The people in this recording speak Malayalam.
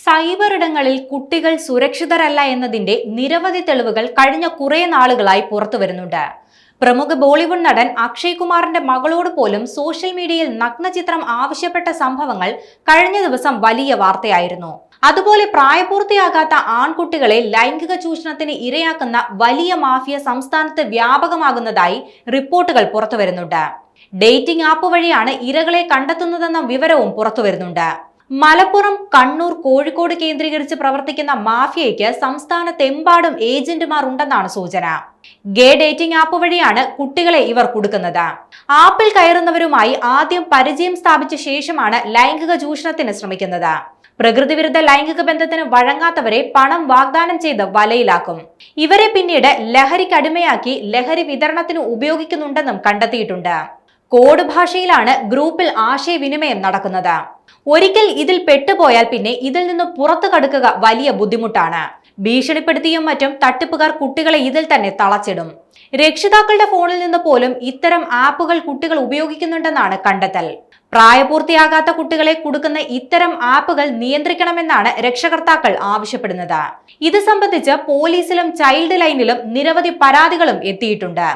സൈബർ ഇടങ്ങളിൽ കുട്ടികൾ സുരക്ഷിതരല്ല എന്നതിന്റെ നിരവധി തെളിവുകൾ കഴിഞ്ഞ കുറെ നാളുകളായി പുറത്തു വരുന്നുണ്ട്. പ്രമുഖ ബോളിവുഡ് നടൻ അക്ഷയ് കുമാറിന്റെ മകളോട് പോലും സോഷ്യൽ മീഡിയയിൽ നഗ്നചിത്രം ആവശ്യപ്പെട്ട സംഭവങ്ങൾ കഴിഞ്ഞ ദിവസം വലിയ വാർത്തയായിരുന്നു. അതുപോലെ പ്രായപൂർത്തിയാകാത്ത ആൺകുട്ടികളെ ലൈംഗിക ചൂഷണത്തിന് ഇരയാക്കുന്ന വലിയ മാഫിയ സംസ്ഥാനത്ത് വ്യാപകമാകുന്നതായി റിപ്പോർട്ടുകൾ പുറത്തുവരുന്നുണ്ട്. ഡേറ്റിംഗ് ആപ്പ് വഴിയാണ് ഇരകളെ കണ്ടെത്തുന്നതെന്ന വിവരവും പുറത്തുവരുന്നുണ്ട്. മലപ്പുറം, കണ്ണൂർ, കോഴിക്കോട് കേന്ദ്രീകരിച്ച് പ്രവർത്തിക്കുന്ന മാഫിയയ്ക്ക് സംസ്ഥാനത്തെമ്പാടും ഏജന്റുമാർ ഉണ്ടെന്നാണ് സൂചന. ഗേ ഡേറ്റിംഗ് ആപ്പ് വഴിയാണ് കുട്ടികളെ ഇവർ കൊടുക്കുന്നത്. ആപ്പിൽ കയറുന്നവരുമായി ആദ്യം പരിചയം സ്ഥാപിച്ച ശേഷമാണ് ലൈംഗിക ചൂഷണത്തിന് ശ്രമിക്കുന്നത്. പ്രകൃതിവിരുദ്ധ ലൈംഗിക ബന്ധത്തിന് വഴങ്ങാത്തവരെ പണം വാഗ്ദാനം ചെയ്ത് വലയിലാക്കും. ഇവരെ പിന്നീട് ലഹരിക്കടിമയാക്കി ലഹരി വിതരണത്തിന് ഉപയോഗിക്കുന്നുണ്ടെന്നും കണ്ടെത്തിയിട്ടുണ്ട്. കോഡ് ഭാഷയിലാണ് ഗ്രൂപ്പിൽ ആശയവിനിമയം നടക്കുന്നത്. ഒരിക്കൽ ഇതിൽ പെട്ടുപോയാൽ പിന്നെ ഇതിൽ നിന്ന് പുറത്തു കടക്കുക വലിയ ബുദ്ധിമുട്ടാണ്. ഭീഷണിപ്പെടുത്തിയും മറ്റും തട്ടിപ്പുകാർ കുട്ടികളെ ഇതിൽ തന്നെ തളച്ചിടും. രക്ഷിതാക്കളുടെ ഫോണിൽ നിന്ന് പോലും ഇത്തരം ആപ്പുകൾ കുട്ടികൾ ഉപയോഗിക്കുന്നുണ്ടെന്നാണ് കണ്ടെത്തൽ. പ്രായപൂർത്തിയാകാത്ത കുട്ടികളെ കൊടുക്കുന്ന ഇത്തരം ആപ്പുകൾ നിയന്ത്രിക്കണമെന്നാണ് രക്ഷകർത്താക്കൾ ആവശ്യപ്പെടുന്നത്. ഇത് സംബന്ധിച്ച് പോലീസിലും ചൈൽഡ് ലൈനിലും നിരവധി പരാതികളും എത്തിയിട്ടുണ്ട്.